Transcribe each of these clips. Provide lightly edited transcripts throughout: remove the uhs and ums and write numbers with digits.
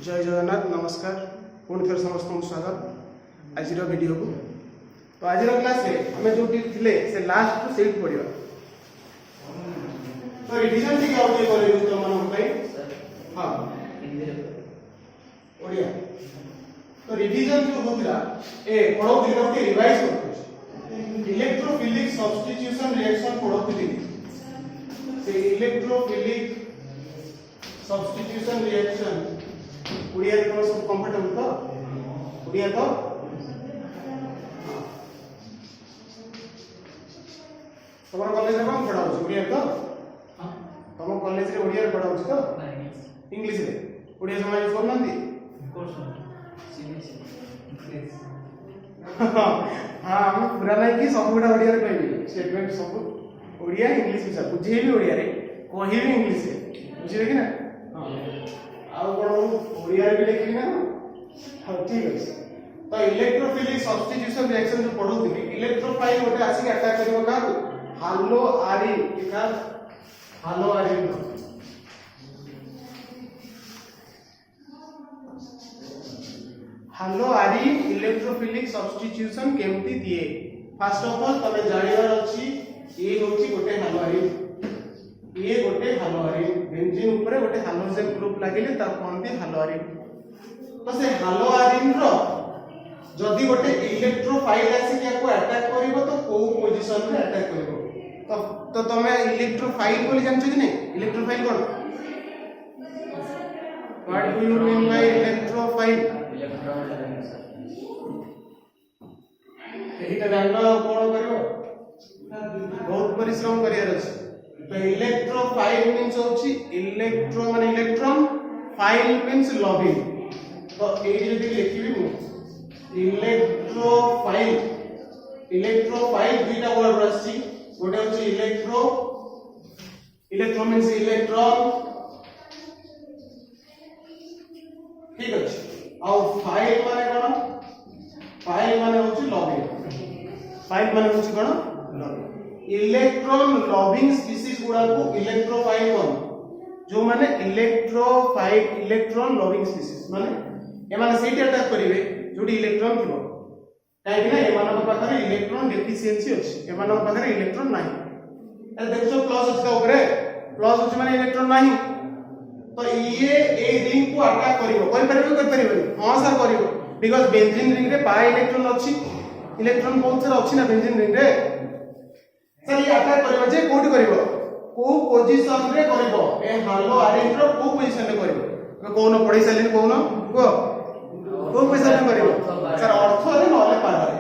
जय जगन्नाथ नमस्कार पुणी थे समस्त स्वागत आज वीडियो को। तो आज क्लास में आम जो से लास्ट से पढ़ा तो रिविजन ठीक आउट करें तुम हाँ ओडिया तो रिविजन जो होता ए पढ़ाऊली गोटे रिवाइज कर इलेक्ट्रोफिलिक सब्स्टिट्यूशन रिएक्शन पढ़ाऊली से इलेक्ट्रोफिलिक सब्स्टिट्यूशन रिएक्शन उड़िया कौन सब कंफर्टेबल तो उड़िया तो तुम कॉलेज में कौन पढ़ा उड़िया तो तुम कॉलेज रे उड़िया पढ़ा तो इंग्लिश रे उड़िया समाज यूज करना दी हाँ हम पूरा नहीं कि सब गुड़ा उड़िया रे कहबी स्टेटमेंट सब उड़िया इंग्लिश में बुझे भी उड़िया रे कहि भी इंग्लिश रे बुझिले कि ना हां आ कोन उड़िया रे भी लिखि ना हां ठीक है। तो इलेक्ट्रोफिलिक सब्स्टिट्यूशन रिएक्शन जो पढुथि इलेक्ट्रोफाइल गोटे आसी अटैक करिवो का हालो आरिन का हालो आरिन हालो आरिन इलेक्ट्रोफिलिक सब्स्टिट्यूशन केमती दिए फर्स्ट ऑफ ऑल तमे जानिबार अछि ए होछि गोटे हालो आरिन ये गोटे हालोआरिन बेंजीन ऊपर गोटे हालोजन ग्रुप लागिले ता कोनते हालोआरिन तो से हालोआरिन रो जदी गोटे इलेक्ट्रोफाइल आसी के को अटैक करिवो तो को पोजीशन रे अटैक करिवो तो तमे इलेक्ट्रोफाइल बोली जानछो कि नै इलेक्ट्रोफाइल कोन what do you mean by electrophile एहिटा जानलो कोन करिवो बहुत परिश्रम करियार अछि। तो इलेक्ट्रोफाइल मींस होची इलेक्ट्रो माने इलेक्ट्रॉन फाइल मींस लविंग तो ए जदी लिखिबी मु इलेक्ट्रोफाइल दुईटा वर्ड रहसी गोटे होची इलेक्ट्रो मींस इलेक्ट्रॉन ठीक अछि और फाइल माने कोन फाइल माने होची लविंग फाइल माने होची कोन लविंग इलेक्ट्रॉन लविंग स्पीशीज गुडा को इलेक्ट्रोफाइल कोन जो माने इलेक्ट्रोफाइल इलेक्ट्रॉन लविंग स्पीशीज माने ए माने सेट अटैक करिवे जोडी इलेक्ट्रॉन थिबो काहे कि ना ए मानक पाखरे इलेक्ट्रॉन डेफिशिएंसी अछि ए मानक पाखरे इलेक्ट्रॉन नाही ए देखो प्लस अछि का ऊपर प्लस अछि माने इलेक्ट्रॉन नाही तो ये ए रिंग को अटैक करिवो कोइ परिबो हां सर करिवो बिकॉज़ बेंजीन रिंग रे पाई इलेक्ट्रॉन अछि इलेक्ट्रॉन बहुत सारा अछि ना बेंजीन रिंग रे सर ये अटैक करिवो जे कोडी करिवो को पोजीशन रे करिवो ए हालो आरिन रो को पोजीशन रे करिवो कोन पढै सलिन कोन को पोजीशन रे करिवो सर अर्थ रे नले पारारे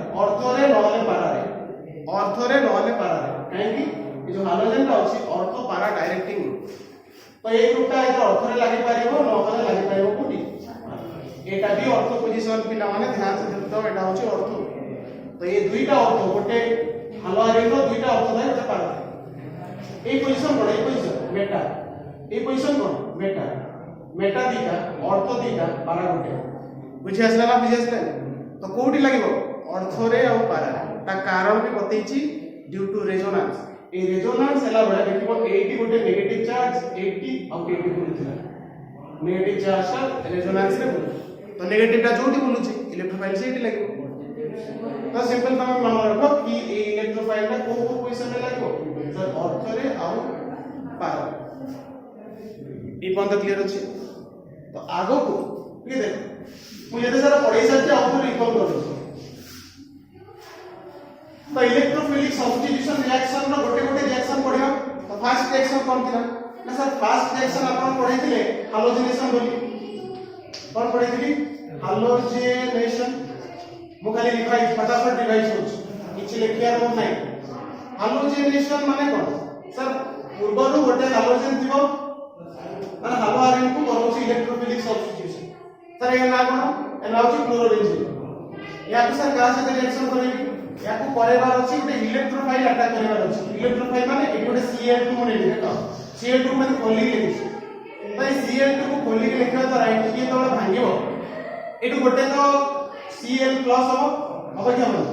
काहे कि ए जो हालोजन ता अछि अर्थ पारा डायरेक्टिंग तो ए ग्रुपटा ए अर्थ रे लागि पारिवो न करे लागि पारिवो कोडी एटा भी अर्थ पोजीशन पिला माने ध्यान से देखतो एटा होछि अर्थ तो ये दुईटा अर्थ गोटे हालो आरिन रो दुईटा अर्थ थाय गोटे पारा ए पोजीशन कोन ए पोजीशन मेटा ए पोजीशन कोन मेटा दीटा अर्थ दीटा पारा गोटे बुझि आसला ना बुझि आसला तो कोठी लागिवो अर्थ रे और पारा ता कारण भी बतैछि ड्यू टू रेजोनेंस ए रेजोनेंस हला बडा देखिबो 80 गोटे नेगेटिव चार्ज 80 और 80 बुलुथिला नेगेटिव चार्ज सा रेजोनेंस रे बुलु तो नेगेटिव ता जोटी बुलुछि इलेक्ट्रोफाइल से एटी लागिवो तो सिंपल तमे मन रखो कि ए इलेक्ट्रोफाइल ता को पोजीशन रे लागिवो सर अर्थ रे और पारा ई पॉइंट क्लियर अछि तो आगो को ये देखो मुझे तो सारा पढ़ाई सच्चे आउट रिकॉल कर दो तो इलेक्ट्रोफिलिक सब्स्टिट्यूशन रिएक्शन रो गोटे गोटे रिएक्शन पढियो तो फर्स्ट रिएक्शन कोन थिला ना सर फर्स्ट रिएक्शन आपण पढाइथिले हालोजिनेशन बोली कोन पढाइथिली हालोजिनेशन मु खाली रिवाइज फटाफट रिवाइज होछ किछि लेखियार हो नै हालोजिनेशन माने कोन सर पूर्वरु गोटे हालोजन थिबो माने हालो आरिन को करोछि इलेक्ट्रोफिलिक सब्स्टिट्यूशन सर ये ना कोन एना होछि क्लोरोबेंजीन या तो सर का से रिएक्शन करेबी या को करेबार अछि गोटे इलेक्ट्रोफाइल अटैक करेबार अछि इलेक्ट्रोफाइल माने ए गोटे Cl2 ने देखो Cl2 माने खोली लिखि तो Cl2 को खोली के लिखिबा तो राइट किए तो भांगिबो एटु गोटे तो Cl प्लस हो क्या मन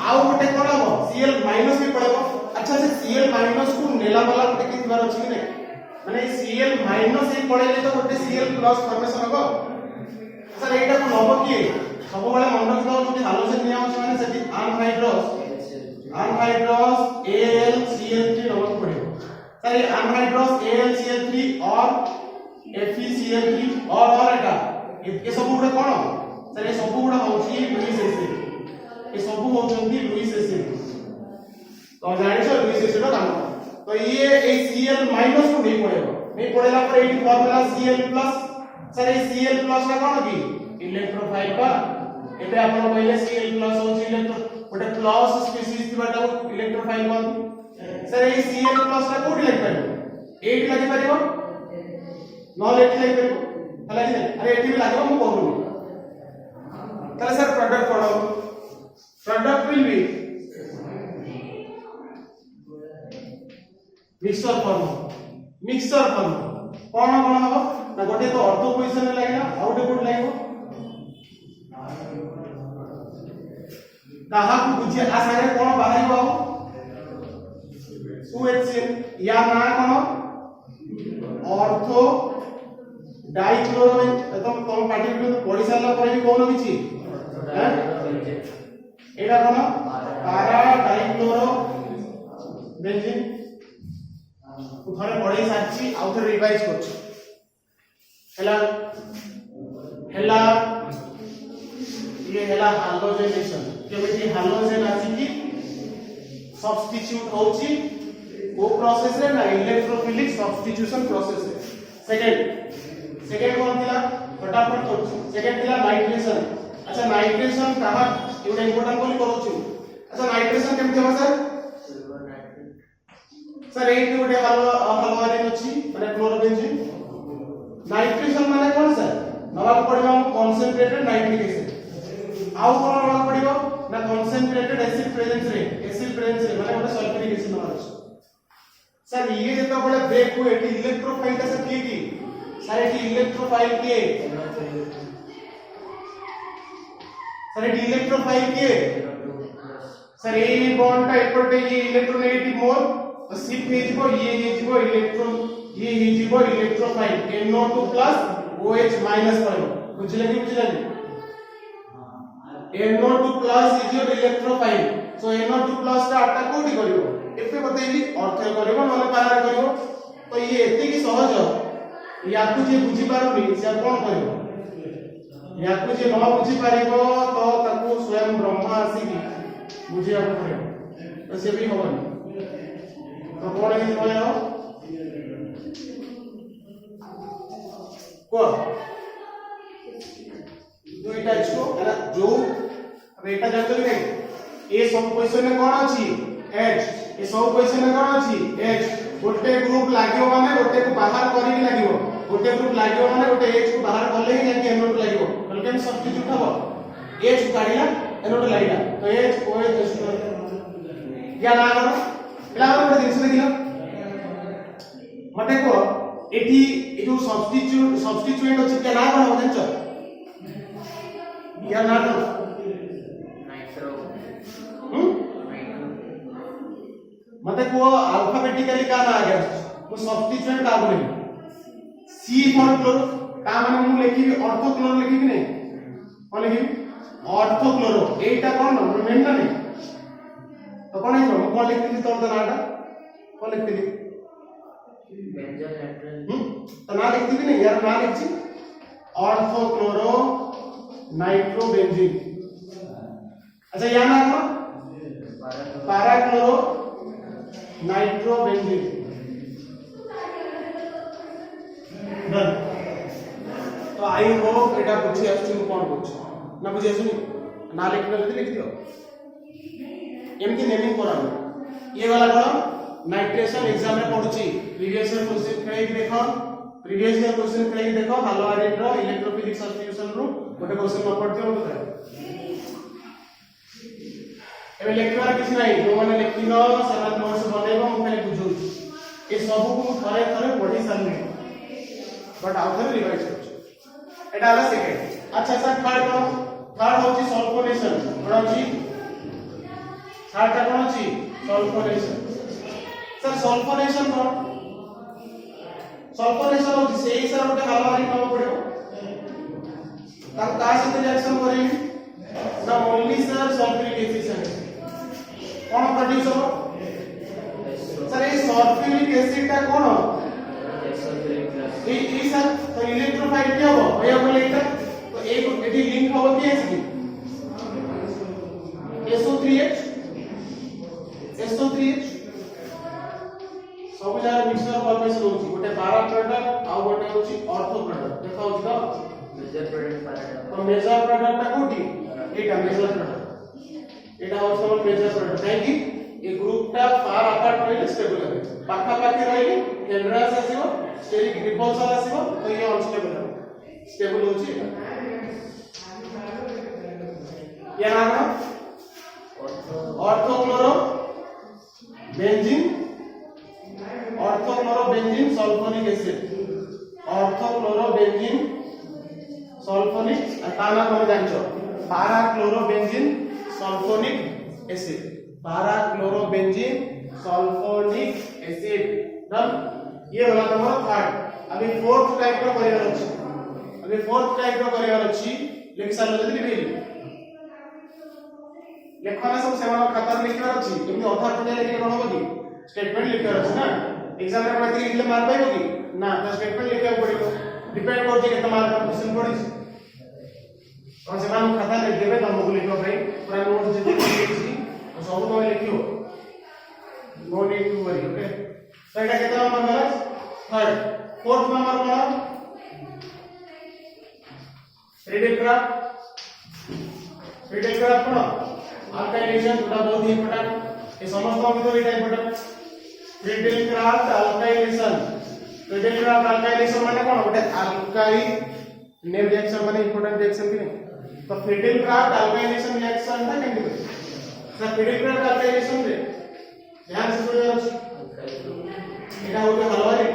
आउ गोटे कोन हो Cl माइनस भी पड़ेबो अच्छा से Cl माइनस को नेला वाला गोटे किबार अछि नै माने Cl माइनस ए पड़ेले तो गोटे Cl प्लस फॉर्मेशन हो सर एटा को नबो की सब बेले मन रखितो जति हाइड्रोजन निया होछ माने सेति अनहाइड्रस AlCl3 नबो पड़िबो सर ये अनहाइड्रस AlCl3 और FeCl3 और एटा ये सब गुडे कोन सर ये सब गुडा होची लुईस एसिड ये सब होचंती लुईस एसिड तो जानिछो लुईस एसिड रो काम तो ये ए Cl माइनस को नहीं पड़ेला पर एटी फार्मूला Cl+ सर ये Cl+ का कोन की इलेक्ट्रोफाइल का एबे आपण कहले Cl+ होची इलेक्ट्रो गोटे प्लस स्पीशीज थिबाटा इलेक्ट्रोफाइल कोन सर ये Cl+ का कोठी लाग पाइबो एटी लाग पारिबो नॉल एटी लाग पारिबो हला कि अरे एटी भी लागबो मु कहू तले सर प्रोडक्ट पढो product will be mixture form कोन हो ना गोटे तो ऑर्थो पोजीशन में लागला आउट गोटे लागो कहा को बुझे आ सारे कोन बाहरिबो आ 2HCl या ना कोन ऑर्थो डाइक्लोरोबेंजीन तुम पार्टिकुलर पढ़ी सारला पर भी कोन किछि एटा कोन पारा डाइक्लोरो बेंजीन थोड़े पढ़ी सारछि आउ थोड़े रिवाइज करछि हेला ये हेला हालोजेनेशन केमिति हालोजेन आछि कि सब्स्टिट्यूट होछि वो प्रोसेस रे ना इलेक्ट्रोफिलिक सब्स्टिट्यूशन प्रोसेस रे सेकंड कोन थिला फटाफट करछि सेकंड थिला नाइट्रेशन अच्छा नाइट्रेशन कहा एटा इंपोर्टेंट कोन करूछु अच्छा नाइट्रेशन केमिति हो सर एट गोटे हालोजेन अछि माने क्लोरोबेंजीन नाइट्रेशन माने कोन सर नवा पड़िबो कंसंट्रेटेड नाइट्रिक एसिड आउ कोन नवा पड़िबो ना कंसंट्रेटेड एसिड प्रेजेंस रे माने गोटे सल्फ्यूरिक एसिड नवा अछि सर ये जेता बडे ब्रेक हुए एटी इलेक्ट्रोफाइल का सर की सर एटी इलेक्ट्रोफाइल के सर एटी इलेक्ट्रोफाइल के सर ए बॉन्ड का एपटे ये इलेक्ट्रोनेगेटिव मोल शिफ्ट हे जिवो ये हे जिवो इलेक्ट्रॉन ये हे जिवो इलेक्ट्रोफाइल NO2 OH पड़ो बुझले NO2 is your electrophile so NO2 का अटैक कोठी करिवो एफे बतेली ऑर्थो करिवो नले पारा करिवो तो ये एते की सहज याकु जे बुझी पारुनी से कोन करिवो याकु जे न बुझी पारिबो तो ताकू स्वयं ब्रह्मा आसी की बुझिया पड़िबो तो से भी होबनी तो कोन है होया को दुईटा इसको है जो अब एटा जानतो कि नहीं ए सब क्वेश्चन में कोन अछि H ए सब क्वेश्चन में कोन अछि H गोटे ग्रुप लागियो माने गोटे को बाहर करी कि लागियो गोटे ग्रुप लागियो माने गोटे H को बाहर करले ही जाके NO2 लागियो बल्कि सब्स्टिट्यूट हबो H को काढिला NO2 लागिला तो H OH या ना करो एला गोटे दिन से देखिलो मते को एठी ए जो सब्स्टिट्यूएंट अछि के ना कोन हो जानछो या ना नाइट्रो मते को अल्फाबेटिकली का ना आ गया वो सब्स्टिट्यूएंट का बोले C फॉर क्लोरो का माने मु लिखी ऑर्थो क्लोरो लिखी कि नहीं कोन लिखी ऑर्थो क्लोरो एटा कोन मेन ना नहीं तो कोन है मु कोन लिखती तो नाटा कोन लिखती बेंजोल नाइट्रेट तो ना लिखती भी नहीं यार ना लिखी ऑर्थो क्लोरो नाइट्रोबेंजीन अच्छा या ना को पारा क्लोरो नाइट्रोबेंजीन डन तो आई होप एटा बुझी आछु कोन बुझ ना बुझी आछु ना लिखले लिख दियो एमकी नेमिंग करानो ये वाला कोन नाइट्रेशन एग्जाम में पढुची प्रीवियस ईयर क्वेश्चन खेई देखो प्रीवियस ईयर क्वेश्चन खेई देखो हालोआरिन रो इलेक्ट्रोफिलिक सब्स्टिट्यूशन रो गोटे क्वेश्चन न पढथियो तो एबे लेक्चर किछ नाही जो माने लेखिनो समान नोट्स बनेबो हम खाली बुझू ए सब को थरे थरे पढी सारने बट आउ थरे रिवाइज करछु एटा वाला सेकंड अच्छा सर थर्ड होची सल्फोनेशन कोन होची थर्ड का कोन होची सल्फोनेशन सर सल्फोनेशन कोन सल्फोनेशन होची सेही हिसाब रे हालवारी नब पड़ियो ताको का सहित रिएक्शन करी ना ओनली सर सल्फ्यूरिक एसिड से कोन प्रोड्यूस हो सर ये सल्फ्यूरिक एसिड ता कोन ए सर तो इलेक्ट्रोफाइल क्या हो भैया बोले इटा तो एक एटी लिंक हो कि एसिड SO3H SO3H सब जगह मिक्सचर फॉर्मेशन होची गोटे पारा प्रोडक्ट आ गोटे होची ऑर्थो प्रोडक्ट देखा होची तो मेजर प्रोडक्ट पारा तो मेजर प्रोडक्ट ता कोठी एटा मेजर प्रोडक्ट एटा होची हमर मेजर प्रोडक्ट काहे कि ए ग्रुप ता फार अपार्ट रहिले स्टेबल है पाखा पाखी रहिले केंद्रास आसीबो स्टेरिक रिपल्सन आसीबो तो ये अनस्टेबल है स्टेबल होची क्या नाम है ऑर्थोक्लोरो बेंजीन सल्फोनिक एसिड ऑर्थोक्लोरोबेंजीन सल्फोनिक ताना तुम जानछो पैराक्लोरोबेंजीन सल्फोनिक एसिड डन ये होला तुम्हारा थर्ड अभी फोर्थ टाइप रो करियर अछि लेकिन साल जल्दी लिखिली लेखना सब सेमान खाता लिखिबार अछि एमि अधा पटे लिखले कोन होबो कि स्टेटमेंट लिखिबार अछि ना एग्जाम रे पढ़ा लिखले मार पाइबो कि ना तो स्टेटमेंट लिखिया पड़िबो डिपेंड करछि केते मार्क क्वेश्चन पड़ी और सेमान खाता लिख देबे तमको लिखो भाई पूरा नोट जे लिखछि तो सब तो लिखियो no need to worry okay तो एटा केते नंबर होला थर्ड फोर्थ नंबर कोन रिडल क्राफ्ट कोन अल्काइलेशन थोड़ा बहुत ही इंपोर्टेंट ये समस्त हम तो ये इंपोर्टेंट रिडल क्राफ्ट अल्काइलेशन माने कोन गोटे अल्काइल नेम रिएक्शन माने इंपोर्टेंट रिएक्शन कि तो फ्रीडल क्राफ्ट अल्काइलेशन रिएक्शन था केमि सर फ्रीडल क्राफ्ट अल्काइलेशन रे ध्यान से सुनियो एटा होते हलवारी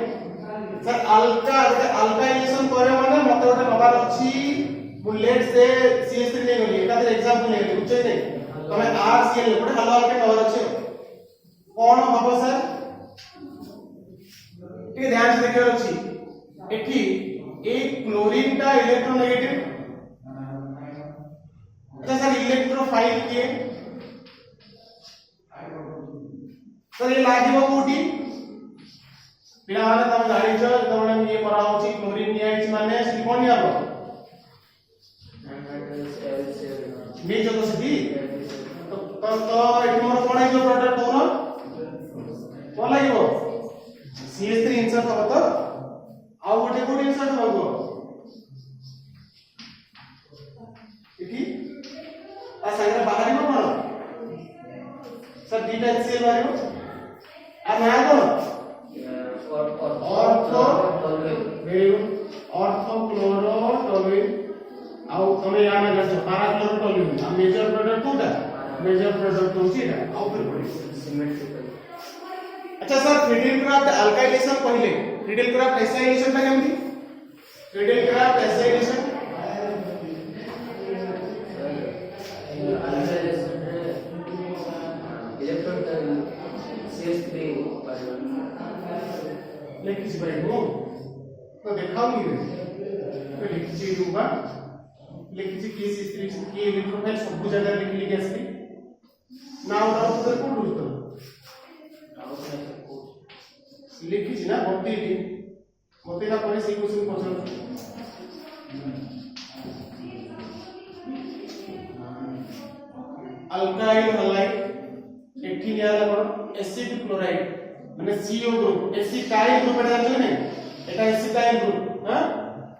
सर अल्काइलेशन करे माने मते गोटे नबार अछि बुलेट से CH3 ले गली एटा एग्जांपल ले बुझै नै तमे RCl गोटे हलवार के नबार अछि कोन हबो सर ठीक ध्यान से देखियो अछि एठी एक क्लोरीन का इलेक्ट्रोनेगेटिव अच्छा सर इलेक्ट्रोफाइल के सर ये लागिबो कोठी पिला माने तम गाडी छ तमने ये करा होछि क्लोरीन निया छि माने सिलिकॉन नियाबो मी जो सदी तो एठी मोर कोन है जो प्रोडक्ट होनो कोन लागिबो CH3 इंसर्ट हो तो आ गोटे कोड इंसर्ट होगो इठी आ संगे बाहरिबो कोन सर डीटा HCl बाहरिबो आ ना कोन ऑर्थोक्लोरोटोलुइन आउ तमे याना जाछो पैराक्लोरोटोलुइन आ मेजर प्रोडक्ट कोटा मेजर प्रोडक्ट होची एटा आउ फिर पड़ी सिमेट्रिकल अच्छा सर फ्रीडल क्राफ्ट अल्काइलेशन पहिले फ्रीडल क्राफ्ट एसाइलेशन ता केमती Friedel Crafts acylation electron CH3 लेकिन भाई वो तो देखाऊंगी रे तो लिखिছি दूंगा लिखिছি के CH3 के इलेक्ट्रोफाइल सब जगह लिख आसली नाउ डाउट तो कोड होतो लिखिছি ना मते ना परे से क्वेश्चन पछन अल्काइल हलाइड एठी नियाला कोन एसिड क्लोराइड माने CO ग्रुप एसिटाइल ग्रुप एटा जानले नै एटा एसिटाइल ग्रुप हां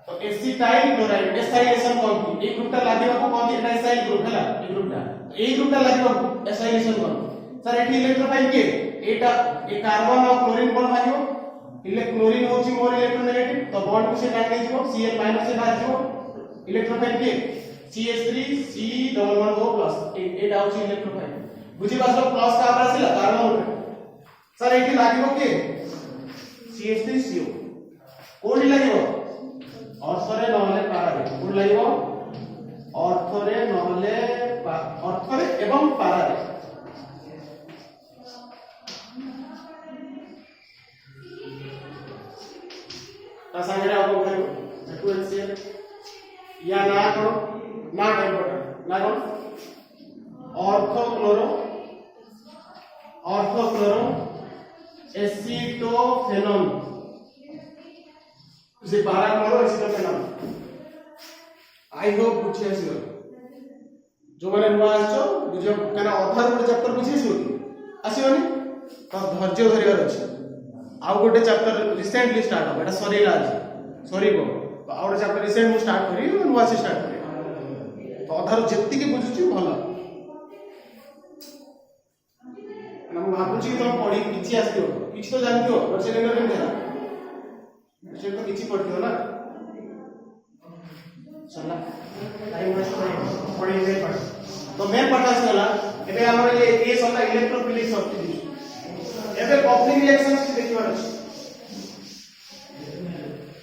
तो एसिटाइल क्लोराइड एसाइलेशन कोन ए ग्रुपटा लागिबा को कोन एटा एसाइल ग्रुप हला ए ग्रुपटा लागिबा एसाइलेशन कोन सर एठी इलेक्ट्रोफाइल के एटा ए कार्बन और क्लोरीन कोन भागियो क्लोरीन होची मोर इलेक्ट्रोनेगेटिव तो बॉन्ड को से काट देजिवो Cl- से बाहर जिवो इलेक्ट्रोफाइल के CH3C11O+ एटा होची इलेक्ट्रोफाइल बुझी बासलो प्लस का आबरा सिला कार्बन सर एठी लागिबो के CH3CO कोडी लागिबो ऑर्थोरे नहले पारारे कोड लागिबो ऑर्थोरे नहले ऑर्थोरे एवं पारारे ତା ସାଙ୍ଗରେ ଆଉ କଣ ଖାଇବ Z2HCl या ना करो ना इम्पोर्टेंट ना करो ऑर्थोक्लोरो एसीटोफेनोन से 12 क्लोरो एसीटोफेनोन आई होप बुझी आसीबो जो माने नुआ आछो बुझो काना अधार गोटे चैप्टर बुझी आसीबोनी तो धैर्य धरिबार अछि आउ गोटे चैप्टर रिसेंटली स्टार्ट हो एटा सरीला अछि सरीबो आ गोटे चैप्टर रिसेंट मु स्टार्ट करी नुआ से स्टार्ट करी तो अधार जेति के बुझुची भलो ना मु भाबुची कि तुम पढी किछि आस्तियो किछि तो जानथियो वर्षे दिन केम देला से तो किछि पढथियो ना चला टाइम वेस्ट करे पढी नहीं पढ तो मेन पार्ट आसला एबे हमर ये सबला इलेक्ट्रोफिलिक सब्स्टिट्यूशन एबे कपलिंग रिएक्शंस की देखिबार अछि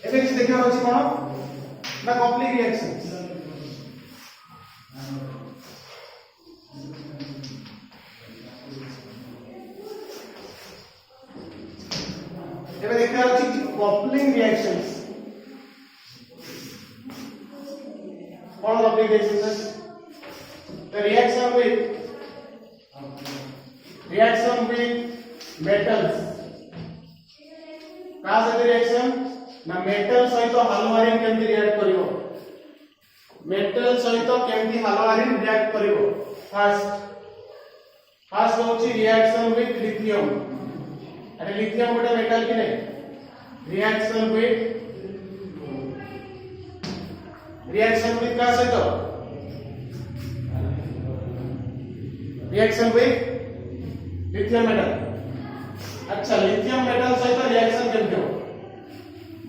एबे किछि देखिबार अछि कोन ना कपलिंग रिएक्शंस एबे देखिबार अछि coupling reactions cone coupling reactions the reaction with metals का से रिएक्शन ना मेटल सहित हालोआरिन केमति रिएक्ट करिवो मेटल सहित केमति हालोआरिन रिएक्ट करिवो फर्स्ट होची रिएक्शन विथ लिथियम अरे लिथियम गोटे मेटल कि नै रिएक्शन विथ का सहित रिएक्शन विथ लिथियम मेटल अच्छा लिथियम मेटल सहित रिएक्शन केमति हो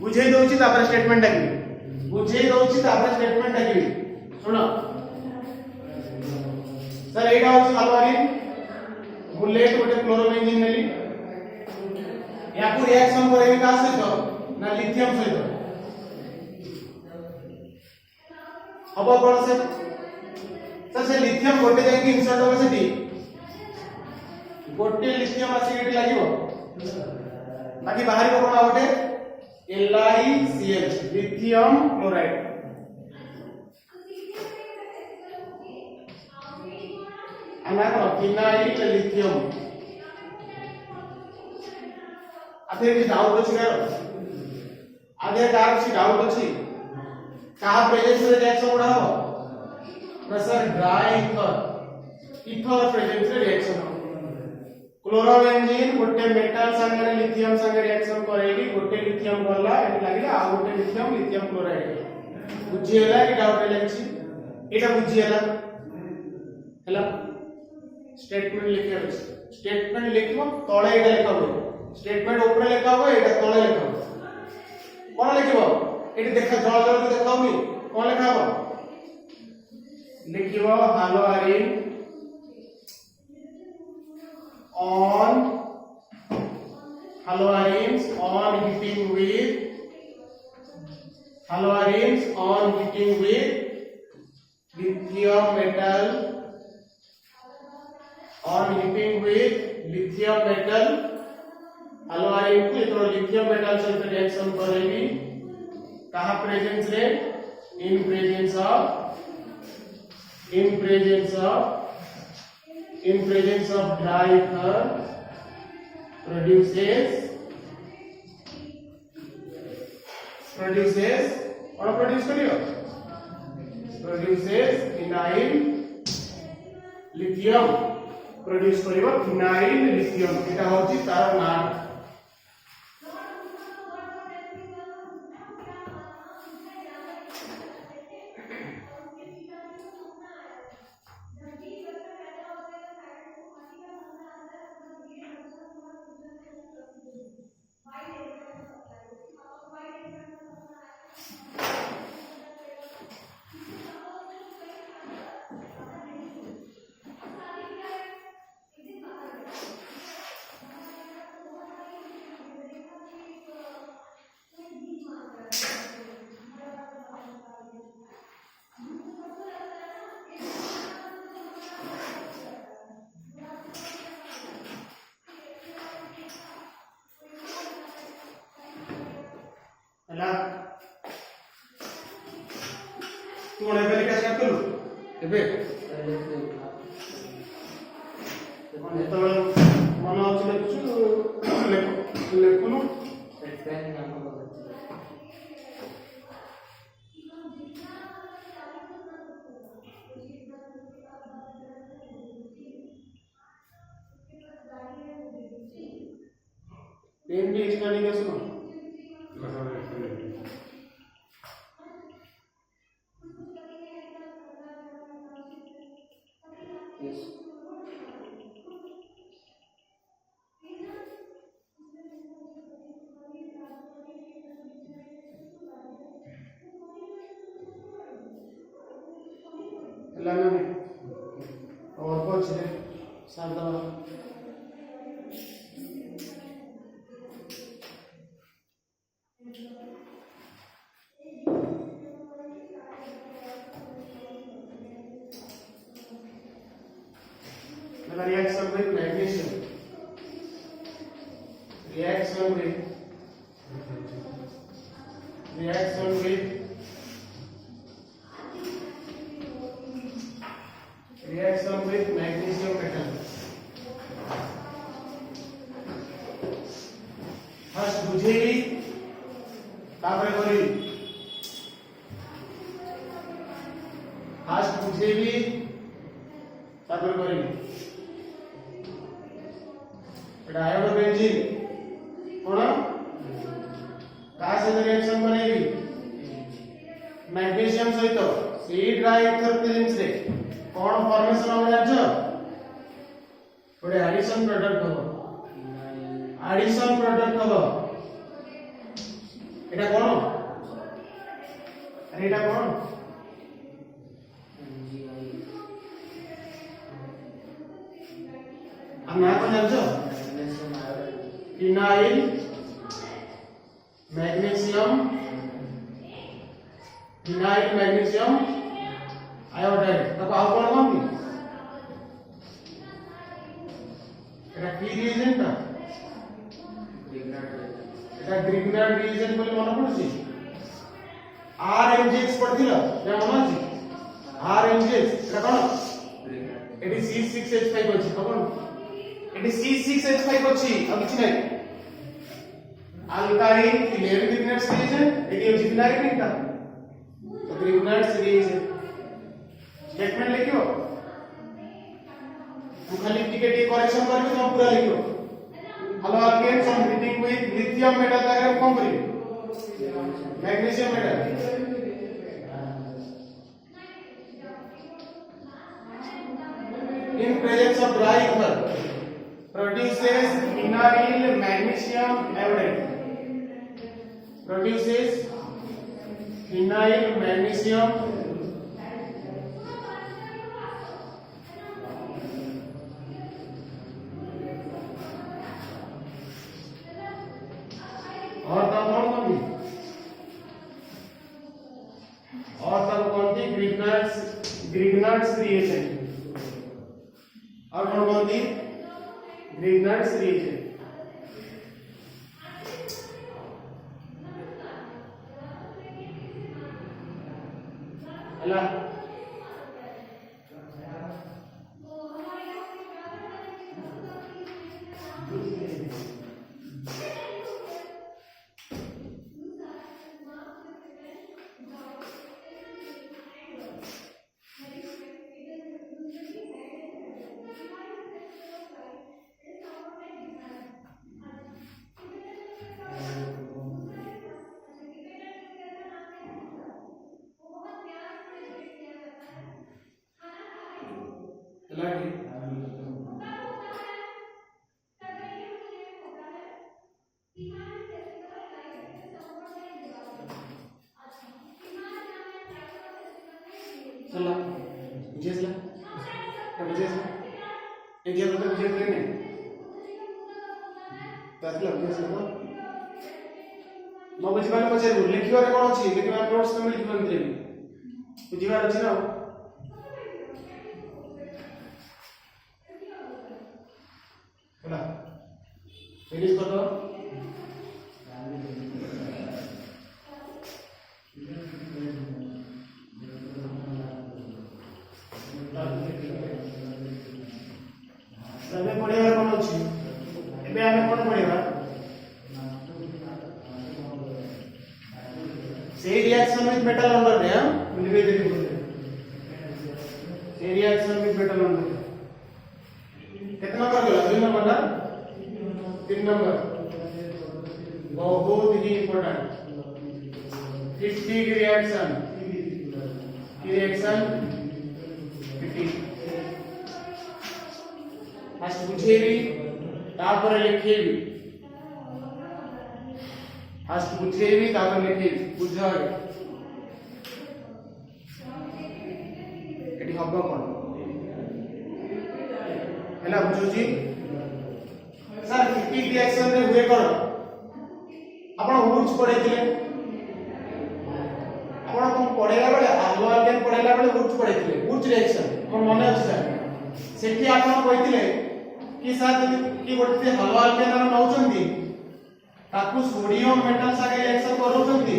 बुझे दोची तापर स्टेटमेंट डाकिबी सुनो सर एटा होची हालोआरिन बुलेट गोटे क्लोरोबेंजीन नेली याकू रिएक्शन करेबी का सहित ना लिथियम सहित अब कोन से से लिथियम गोटे जाके इंसर्ट हो सेठी गोटे लिथियम एसिड लागिवो बाकी बाहर को कोन गोटे LiCl लिथियम क्लोराइड आना को फिनाइल लिथियम आधे की डाउट अछि डाउट अछि कहा प्रेजेंस रे रिएक्शन उडा हो सर ड्राई ईथर प्रेजेंस रे रिएक्शन हो क्लोरोबेंजीन गोटे मेटल संगे लिथियम संगे रिएक्शन करेगी गोटे लिथियम गला एटी लागिला आ गोटे लिथियम क्लोराइड बुझी होला कि डाउट लागछि एटा बुझी होला स्टेटमेंट लिखे अछि स्टेटमेंट लिखबो तळे एटा लिखबो स्टेटमेंट ऊपर लिखबो एटा तळे लिखबो कोन लिखबो एटी देखा जळ देखाउनी कोन लिखबो लिखिबो हालोआरिन on haloarines on heating with lithium metal हालोआरिन को इतना लिथियम मेटल से रिएक्शन करेगी कहा प्रेजेंस रे in presence of dry ether produces और प्रोड्यूस करियो produces phenyl lithium प्रोड्यूस करियो phenyl lithium एटा होची तार नाम ହେଲା ତୁ କଣ ଏବେ ଲେଖା ଷ୍ଟାର୍ଟ କଲୁ ଏବେ ଯେତେବେଳେ ମନ ଅଛି ଲେଖୁଛୁ ଲେଖୁନୁ पेन भी एक्स्ट्रा नहीं कर सुनो लाना में और कुछ है सादा reaction with magnesium reaction with magnesium metal first बुझेगी तापर करी first बुझेगी तापर करी आयोडो बेंजीन कौन का से रिएक्शन बनेगी मैग्नीशियम सहित सी ट्राइथर प्रेजेंस रे कौन फॉर्मेशन हो जान्छ थोड़े एडिशन प्रोडक्ट हो एटा कौन अरे एटा कौन हम ना को जान्छ फिनाइल मैग्नीशियम आयोडाइड तब आउ कोन कोन एटा की रिएजेंट ता एटा ग्रिग्नार्ड रिएजेंट बोली मन पड़छि आरएमजीएक्स पढ़थिला या मन अछि आरएमजीएक्स एटा कोन एटी C6H5 अछि कोन एटी C6H5 अछि अब किछ नै alkyl eleven Grignard reagent eighty अछि फिनाइल ता तो ग्रिग्नार्ड रिएजेंट स्टेटमेंट लिखियो तू खाली टिके टिके करेक्शन करबे तो पूरा लिखियो halo alkanes on heating with lithium metal diagram कोन करियो magnesium metal in presence of dry ether produces phenyl magnesium iodide produces phenyl magnesium और तब कौन थी ग्रिग्नार्ड्स रिएजेंट और कौन थी ग्रिग्नार्ड्स रिएजेंट अल्लाह चला बुझेसला बुझेसला एक ये तो बुझे नहीं ताकि बुझेसला न बुझिबाने पछे लिखिबारे कोन अछि लिखिबा नोट्स में लिखिबा देबी बुझिबार अछि ना होला फिनिश कर दो say reaction with metal under रे हम लिखे देखे बोले say reaction with metal under कितना नंबर गया 2 नंबर ना 3 नंबर बहुत ही इंपॉर्टेंट 50 की रिएक्शन 50 फर्स्ट बुझेबी तापर लिखेबी फर्स्ट बुझेबी तापर लिखेबी बुझाबी एटी हब कोन हैला बुझुची सर 50 रिएक्शन रे हुए कोन आपण वुड्स पढेथिले आपण कोन पढेला बेले आलो अल्केन पढेला बेले वुड्स पढेथिले वुड्स रिएक्शन मोर मने अछि सर सेठी आपण कहिथिले कि सर कि गोटे हलो अल्केन नउचंती ताकू सोडियम मेटल सागे रिएक्शन करूचंती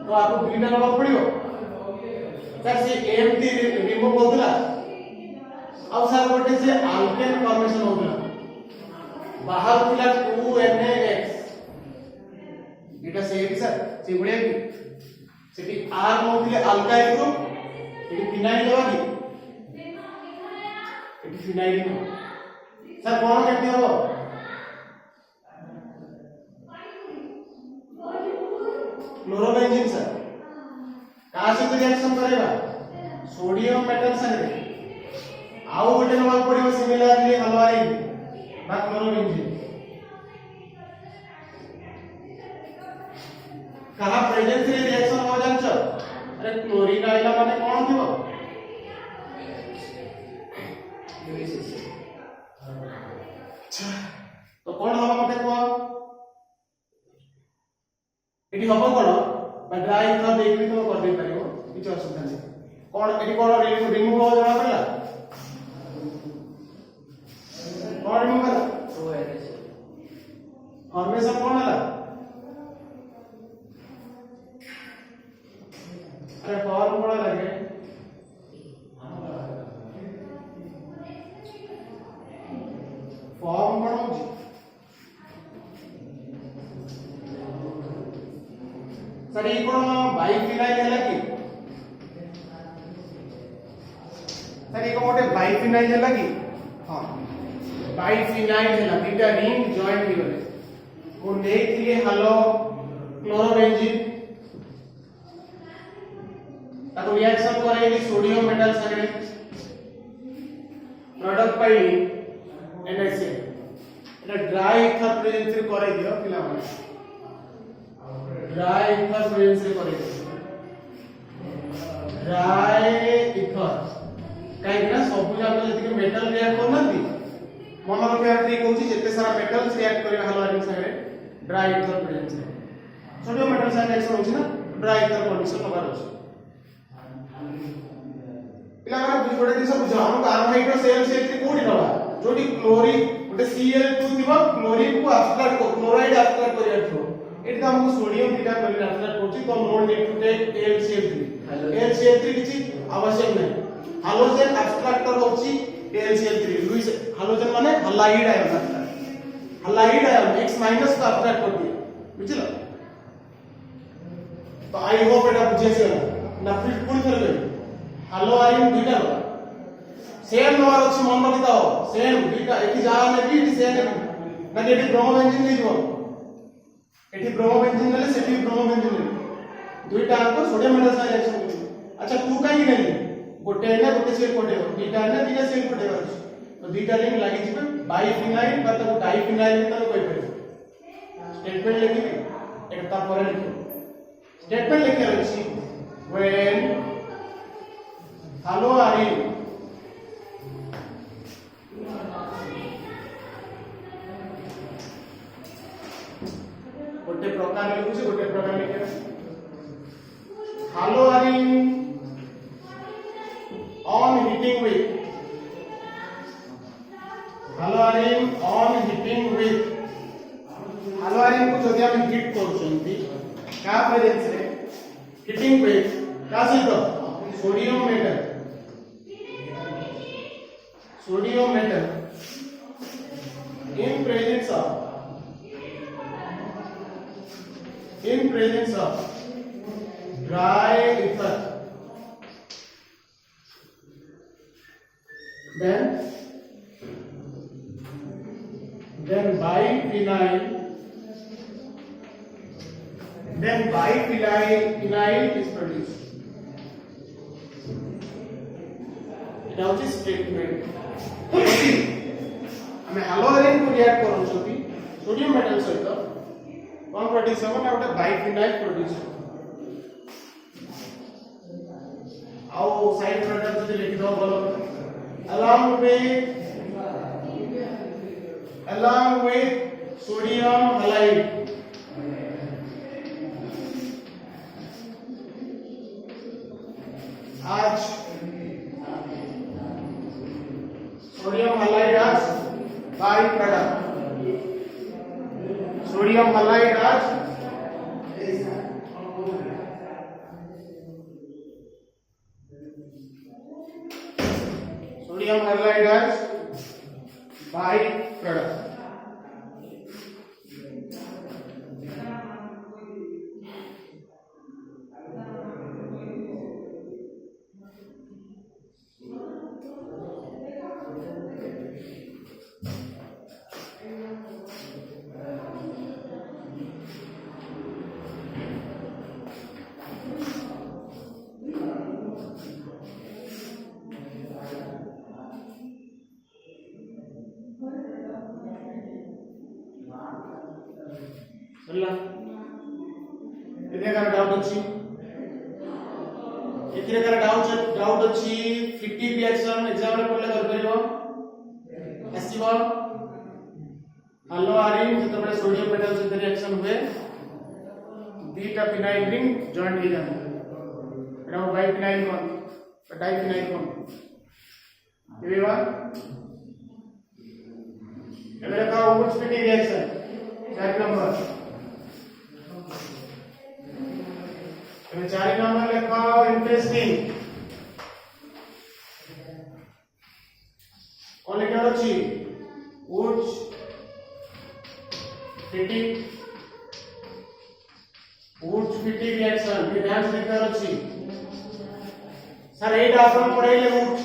तो आपको दुईटा नंबर पड़ियो सर से एमटी रिमूव होतला अब सर गोटे से अल्केन फॉर्मेशन होतला बाहर थिला 2NaX एटा से सर से बढिया कि सेठी R नउथिले अल्काइल ग्रुप एटी फिनाइल देबा कि एटी फिनाइल सर कोन केते हो क्लोरोबेंजीन सर का से रिएक्शन करेगा सोडियम मेटल संगे आउ गोटे नंबर पड़ियो सिमिलरली हलवाइन बा क्लोरोबेंजीन कहा प्रेजेंस रे रिएक्शन हो जान्छ अरे क्लोरीन आइला माने कोन थिबो तो कोन हवा मते को एटी हबो कोन बा ड्राई कर देबी तो कर दे परियो किछ असुविधा नै कोन एटी कोन रिमूव हो जणा पड़ला कोन रिमूव करा फॉर्मेशन कोन हला अरे फॉर्म कोन लगे फॉर्म कोन होची सर ये कोन बाइफिनाइल हैला कि सर ये कोटे बाइफिनाइल हैला कि हां बाइफिनाइल हैला बीटा रिंग जॉइंट ही होले को देखिए हेलो क्लोरोबेंजीन ताको रिएक्शन करेगी सोडियम मेटल संगे प्रोडक्ट पाई NaCl एटा ड्राई इथर प्रेजेंस रे करे दियो पिला माने ड्राई इथर प्रेजेंस रे करे ड्राई इथर काई ना सब जाक जति मेटल रिएक्ट करनती मन रखिया ट्रिक होची जते सारा मेटल्स रिएक्ट करे हलवाइन संगे ड्राई इथर प्रेजेंस रे सोडियम मेटल संगे रिएक्शन होची ना ड्राई इथर कंडीशन होबार होची पिला माने बुझोडे दिस बुझा हम कार्बोहाइड्रो सेल कोडी नबा जोटी क्लोरीन गोटे Cl2 थिबा क्लोरीन को एब्स्ट्रैक्ट को क्लोराइड एब्स्ट्रैक्ट करिया थो एटी हमको सोडियम बीटा क्लोरीन एब्स्ट्रैक्ट होची तो no need to take LCl3 LCl3 किछि आवश्यक नै हालोजन एब्स्ट्रैक्टर होची LCl3 लुइस हालोजन माने halide ion halide ion X- को एब्स्ट्रैक्ट कर दिया बुझिलो तो आई होप एटा बुझेছে ना फिर पूरी कर गई हेलो आयन दुईटा सेम नंबर अछि मन रखिताओ सेम दुईटा एठी जा ने भी सेम ना एठी ब्रोमोबेंजीन नै जो एठी ब्रोमोबेंजीन ले सेठी ब्रोमोबेंजीन ले दुईटा को सोडियम मेटल से रिएक्शन कर अच्छा तू काई नै गोटे ने गोटे सेल कोटे दुईटा ने तीन सेल कोटे तो दुईटा रिंग लागि जिबे बाइफिनाइल बा तो डाइफिनाइल में तो कोइ पे स्टेटमेंट लिखिबे एकटा पर लिखो स्टेटमेंट लिखे अछि व्हेन हेलो आरिन गोटे प्रकार लिखुचे गोटे प्रकार लिखे hello arene on heating with hello arene on heating with hello arene को जदि हम हीट करछंती का प्रेजेंस रे हीटिंग विथ का सहित sodium metal in presence of in presence of dry ether, then biphenyl is produced. এটা হচ্ছে স্টেটমেন্ট। আমি হ্যালোজেন को रिएक्ट କରୁଛନ୍ତି সোডিয়াম মেটাল সହିତ কোন প্রোডিউস ହେବ ନା ଗୋଟେ ବାଇଫିନାଇଲ ପ୍ରୋଡ୍ୟୁସ ହେବ। ଆଉ ସାଇଡ ପ୍ରଡକ୍ଟ ଯଦି ଲେଖି ଦବ ଭଲ along with sodium halide आज sodium halide as byproduct, sodium halide as byproduct। बोला एथेकार डाउट अछि एथेकार डाउट अछि फिफ्टी रिएक्शन एग्जाम रे पढले कर परिबो आसीबो हेलो आरिन जतबे सोडियम मेटल से रिएक्शन हुए बीटा फिनाइल रिंग जॉइंट हो जाए एटा बाइफिनाइल कोन डाइफिनाइल कोन एबेवा एबे का उच्च फिफ्टी रिएक्शन 4 नंबर 4 नंबर लिखा इंटरेस्टिंग कौन लिखा अछि उच्च फिफ्टी रिएक्शन ये ध्यान से लिखा अछि सर एटा अपन पढाइले उच्च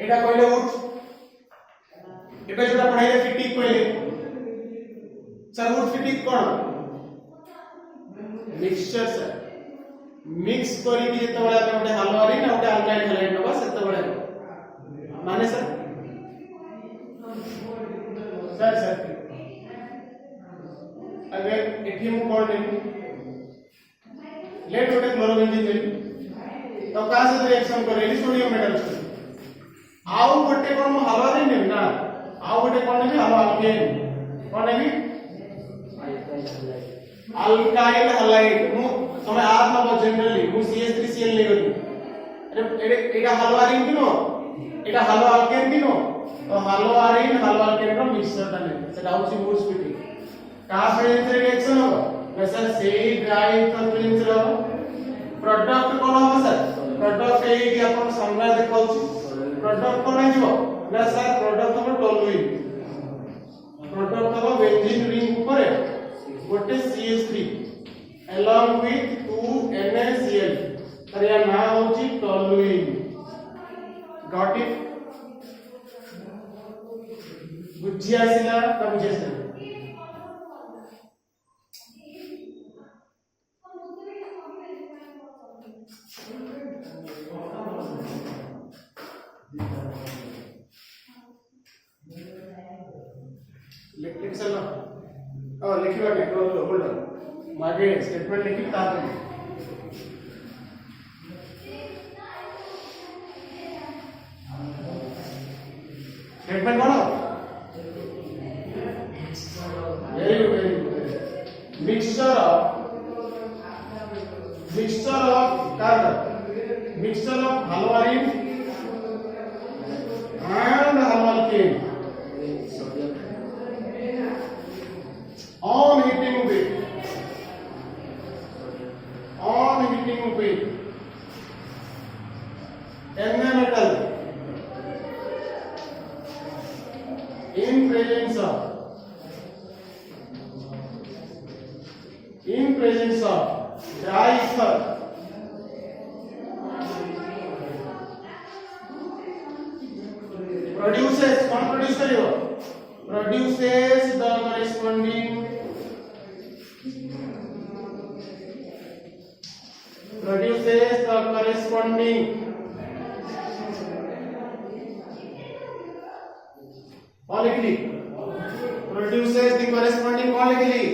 एटा कहले उच्च एबे जोटा पढाइले फिफ्टी कहले सर उच्च फिफ्टी कोन मिक्सचर सर मिक्स करी कि जते बडा गोटे हालोआरिन आ गोटे अल्काइल हैलाइड नबा सेते बडा माने सर अगर एठी मु कोन देबी लेट गोटे क्लोरोबेंजीन देबी तो का से रिएक्शन करेली सोडियम मेटल से आउ गोटे कोन हालोआरिन ने ना आउ गोटे कोन ने हालो अल्केन कोन नेबी अल्काइल हैलाइड मु समय आर नबो जनरली मु CH3Cl ले गली अरे एटा हालोआरिन किनो एटा हालो अल्केन किनो तो हालोआरिन हालो अल्केन रो मिक्सचर ताने सेटा होची मूड स्पीडी का प्रेजेंस रिएक्शन हो सर सेही ड्राई प्रेजेंस रो प्रोडक्ट कोन हो सर प्रोडक्ट एई कि अपन संग्रह देखाउची प्रोडक्ट कोन आइबो ना सर प्रोडक्ट हम टोलुइन प्रोडक्ट हम बेंजीन रिंग ऊपर गोटे CH3 along with 2 NaCl तर या ना होची टोलुइन गॉट इट बुझी आसिला त बुझेस लिख चलो और लिखिबा के होल्ड मागे स्टेटमेंट लिखि ता स्टेटमेंट कोन very good mixture of carbon mixture of haloarene and halvalkane on heating with Na metal in presence of in presence of dry ether produces कौन प्रोड्यूस करेगा produces the corresponding कौन लिख ली produces the corresponding कौन लिख ली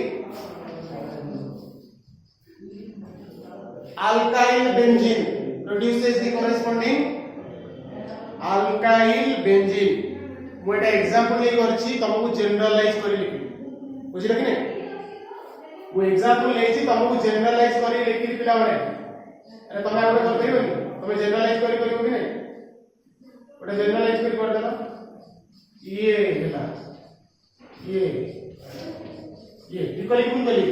alkyl benzene produces the corresponding alkyl benzene ମୁଁ এটা example ନେଇ କରିଛି ତମକୁ ଜେନରାଲାଇଜ କରି ଲେଖି ବୁଝିଲ କି ନାହିଁ ମୁଁ एग्जांपल ନେଇଛି ତମକୁ ଜେନରାଲାଇଜ କରି ଲେଖି ପିଲା ମାନେ अरे तमे आउट कर परिबो तमे जनरलाइज करि परिबो कि नै ओटा जनरलाइज करि कर देला ये हेला ये इक्वल इक्वल कली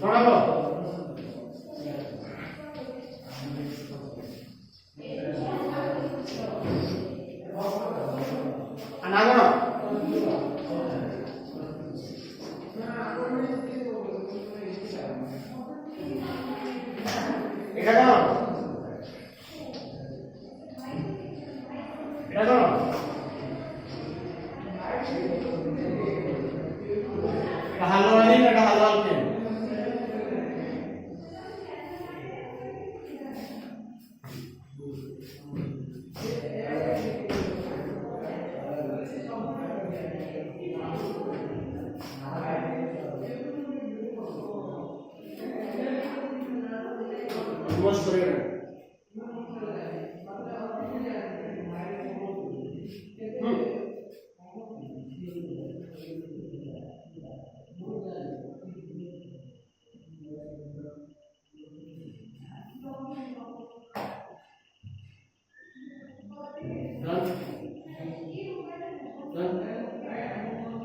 कोना को अनागण এটা কোন হালোয়ারিন এটা হালোয়ালকেন Most rare.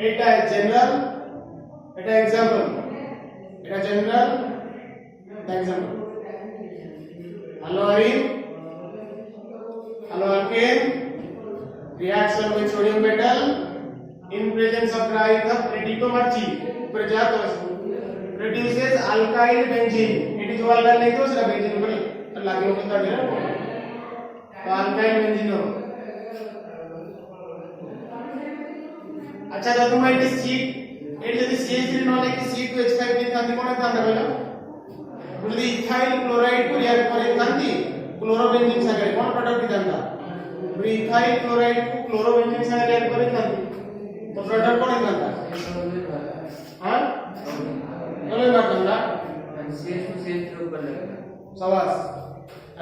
এটা জেনারেল এটা एग्जांपल এটা general example haloarine haloalkane reaction with sodium metal in presence of dry ether predicto marchi ऊपर जा तो produces alkyl benzene it is alkyl नहीं तो उसका benzene ऊपर लागे होता है ना तो alkyl benzene हो अच्छा तो तुम ये सीट ये यदि CH3 न लेके C2H5 नहीं था कौन था बोलो बोले इथाइल क्लोराइड को रिएक्ट करे कांती क्लोरोबेंजीन सागर कौन प्रोडक्ट जानता बोले इथाइल क्लोराइड को क्लोरोबेंजीन सागर रिएक्ट करे कांती तो प्रोडक्ट कौन जानता हां चलो ना जानता CH2 ऊपर लगेगा शाबाश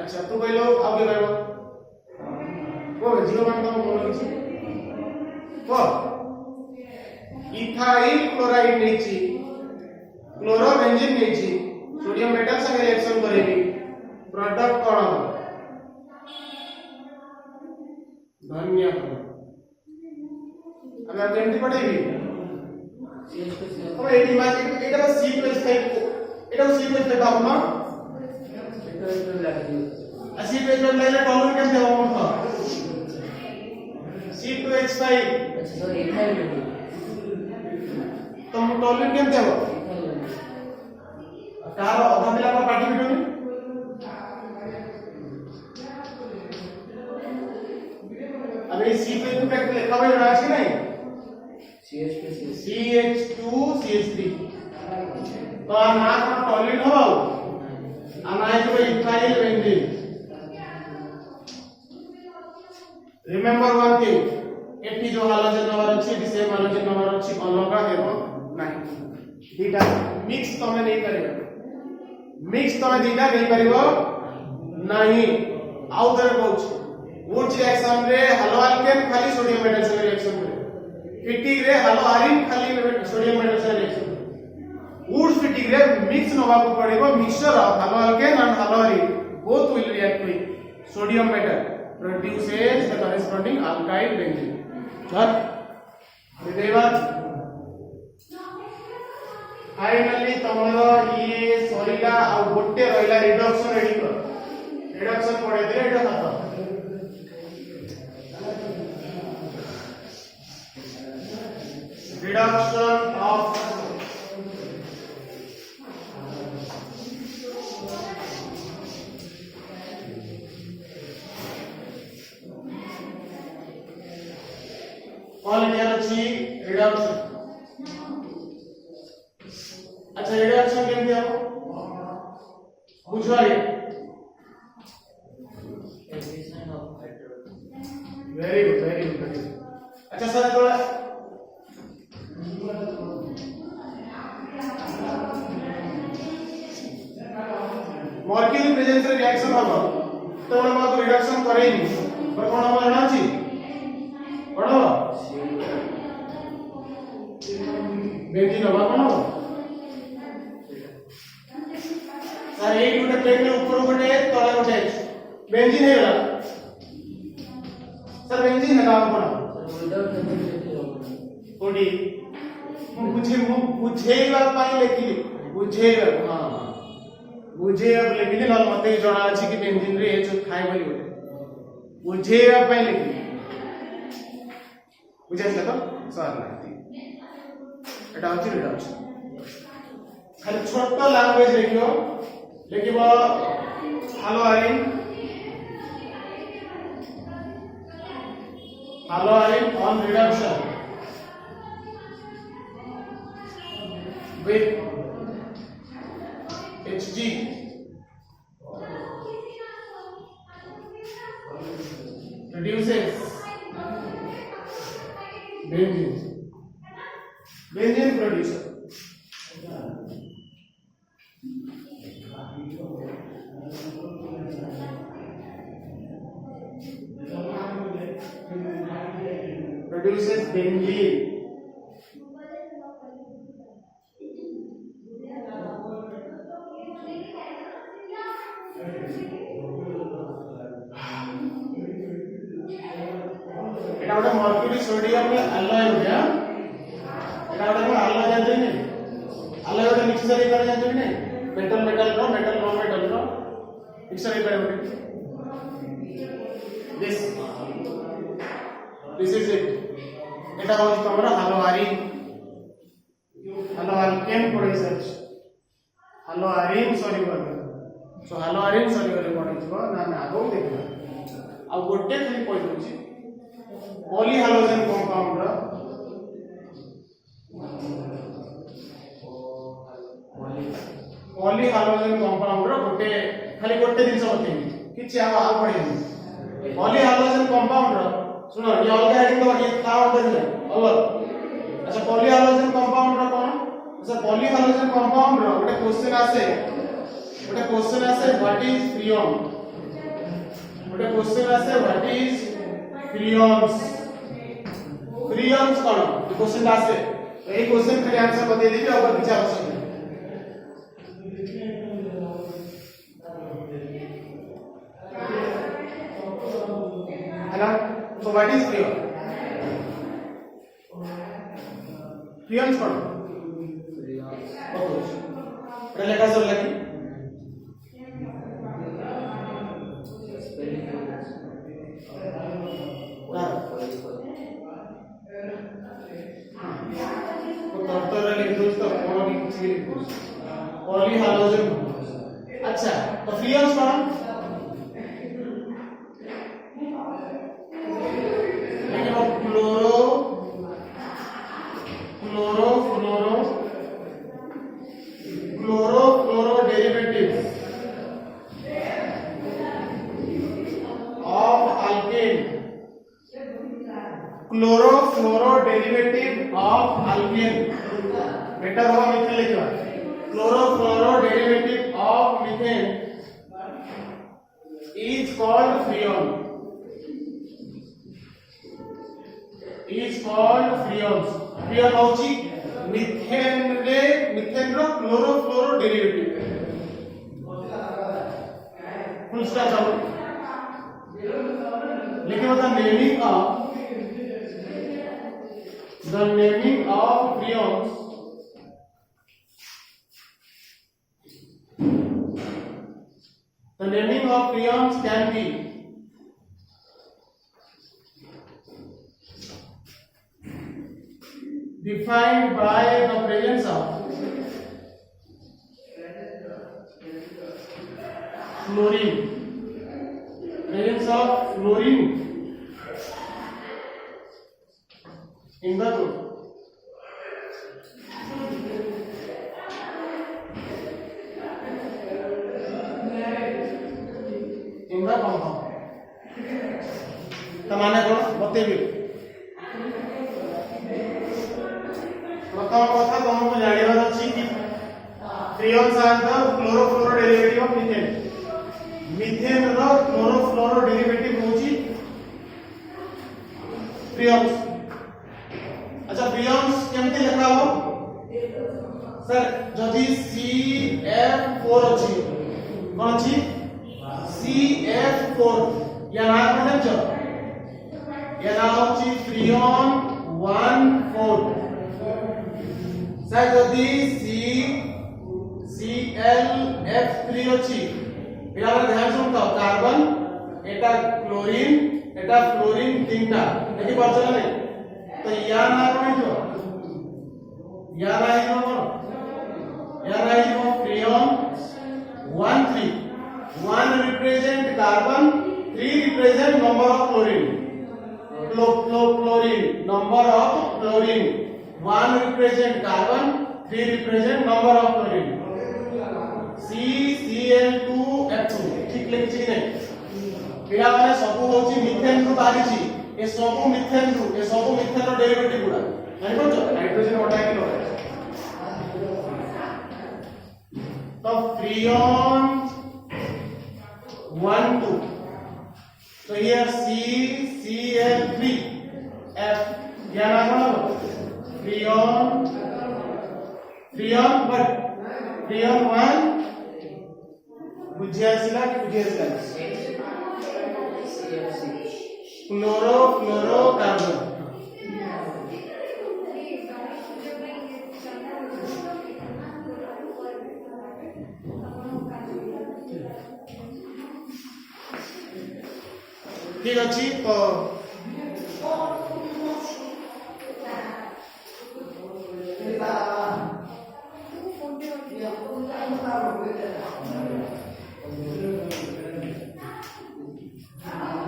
अच्छा तो भाई लोग आगे बढ़ो वो जीरो मानता हूं बोलो किसी वो इथाइल क्लोराइड नेची क्लोरोबेंजीन नेची सोडियम मेटल संगे रिएक्शन करेगी प्रोडक्ट कौन हो धन्यवाद अगर केमती पड़ेगी अब एडी मास एटा C2H5 एटा C2H5 बाबू C2H5 लाइले टॉलर केमते हो C2H5 अच्छा तो इथाइल तुम टॉलर केमते हो तार अधा पिला को पार्टी बिटोनी अबे C2H2 पे लिखा हुआ है कि नहीं CH2 CH3 तो ना का टॉलिन हो अनाइज को ethyl benzene remember one thing eighty जो हालोजन नंबर अछि सेम हालोजन नंबर अछि अलगा हेबो नाही दीटा मिक्स तमे नहीं करियो मिक्स तमे दीटा नहीं करियो नहीं आउ धरे कहूछ वुड्स रिएक्शन रे हालो अल्केन खाली सोडियम मेटल से रिएक्शन करे फिटिक रे हालो आरिन खाली सोडियम मेटल से रिएक्शन वुड्स फिटिक रे मिक्स नवा को पड़ेगो mixture of halo alkane and halo arene both will react with sodium metal produces the corresponding alkyl benzene चल देवा फाइनली तमरो ये सरीला आ गोटे रहिला रिडक्शन रेडी कर रिडक्शन पड़े दे एटा खत्म reduction of कौन लिखियार अछि रिडक्शन। अच्छा रिडक्शन केमती हम बुझवा गे very good very good very good. अच्छा सर थोड़ा मर्क्यूरी प्रेजेंस रे रिएक्शन हबो तो हम को रिडक्शन करेनी पर कोन हम जाना छी पढ़ो बेंजीन हबा कोन सर एक गोटे प्लेट में ऊपर गोटे तले गोटे बेंजीन हे गला सर बेंजीन ना काम कोन कोडी बुझेଇବା ପାଇଁ ଲେଖିଲି ବୁଝେଇବା हां बुझेଇବା ଲେଖିଲି ନହେଲେ ମତେ ଜଣା ଅଛି କି ବେଞ୍ଜିନ ରେ ଏ ଥାଏ ବୋଲି ଗୋଟେ ବୁଝେଇବା ପାଇଁ ଲେଖିଲି ବୁଝାଇଲା ତ ସର এটা হচ্ছে রিডাকশন খালি ছোট ল্যাঙ্গুয়েজ লিখিও লিখিব haloarene on reduction with Hg reduces benzene producer produces benzene এটা ওটা মার্কুরি সোডিয়াম অ্যালয় हो गया এটা ওটা কোন অ্যালয় জানেন না অ্যালয় ওটা মিক্সচার এই করে জানেন না metal metal no metal no metal no mixture এই করে ওটা this is it এটা হচ্ছে তোমরা হালোয়ারিন কেন পড়াইছ হালোয়ারিন সলিউবল সো হালোয়ারিন সলিউবল পড়াইছ না আমি আগো দেখবা আর গোটে খালি কই দଉଛି पॉलीहालोजन कंपाउंड गोटे खाली गोटे दिन बतेबी किछि आ पड़ेनी पॉलीहालोजन कंपाउंड सुनो ये अलग हेडिंग दो ये का अंडर है अलग। अच्छा पॉलीहालोजन कंपाउंड कोन अच्छा पॉलीहालोजन कंपाउंड गोटे क्वेश्चन आसे व्हाट इज फ्रियम गोटे क्वेश्चन आसे व्हाट इज फ्रियम्स कौन क्वेश्चन आसे यही क्वेश्चन खाली आंसर बता दीजिए और कुछ आवश्यक नहीं है ना। तो व्हाट इज फ्रियम्स कौन ओके लेखा सब लगी पॉलीहालोजन। अच्छा तो फ्रियम्स कौन देखो chloro derivative of alkane chloro derivative of alkane बेटा हुआ मिथेन लिखवा chloro derivative of methane is called freon freon होची मीथेन रो क्लोरो डेरिवेटिव फुल स्टॉप जाओ लिखिए the naming of freons the naming of freons can be defined by the presence of fluorine in the group. In the compound. तो माने कौन बतेबी प्रथम कथा तुमको जानिबार अछि कि freons are the chlorofluoro derivative of methane methane रो क्लोरोफ्लोरो डेरिवेटिव होची फ्रियंस अच्छा फ्रियंस केमते लिखा हो सर जदी CF4 अछि कोन अछि CF4 या नाम कोन छ या नाम अछि फ्रियन 1,4 सर जदी ClF3 अछि पिला ध्यान सुनता कार्बन एटा क्लोरीन एटा फ्लोरीन तीनटा देखि पाछला नै तो या ना कोन जो या ना है कोन या ना है freon 1,3 1 represent carbon 3 represent number of chlorine chlorine number of chlorine 1 represent carbon 3 represent number of chlorine CCl2F2 ठीक लिखछि नै पिला माने सब होची मीथेन रु बारिछि ए सब मीथेन रो डेरिवेटिव गुडा जानि पछो हाइड्रोजन हटाई लो तो freon 1 2 so here CCl3 F क्या नाम है फ्रियन but फ्रियन 1 बुझियासिला कि बुझियासिला फ्लोरोकार्बन ठीक अछि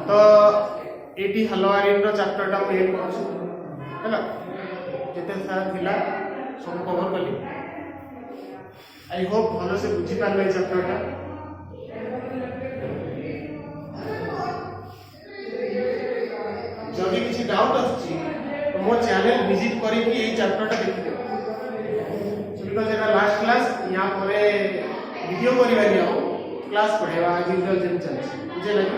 तो एटी हलवारिन रो चैप्टर टा मैं एंड करछु हैला जेते सारा थिला सब कवर करली आई होप भलो से बुझी पाले चैप्टर टा जदि किसी डाउट अछि तो मो चैनल विजिट करी कि ए चैप्टर टा देखि दे बिकॉज़ एटा लास्ट क्लास यहां परे वीडियो करी बानी आओ क्लास पढ़ेवा आज यूजुअल जेम चलछि बुझे लगी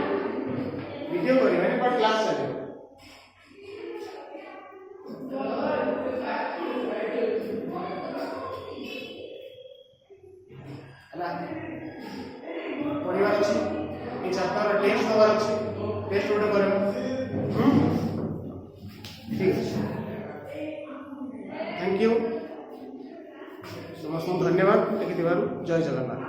वीडियो करी बानी पर क्लास चले परिवार अछि ए चैप्टर टेस्ट होवर अछि टेस्ट ओडे करे ठीक थैंक यू समस्त धन्यवाद देखि दिवारु जय जगन्नाथ।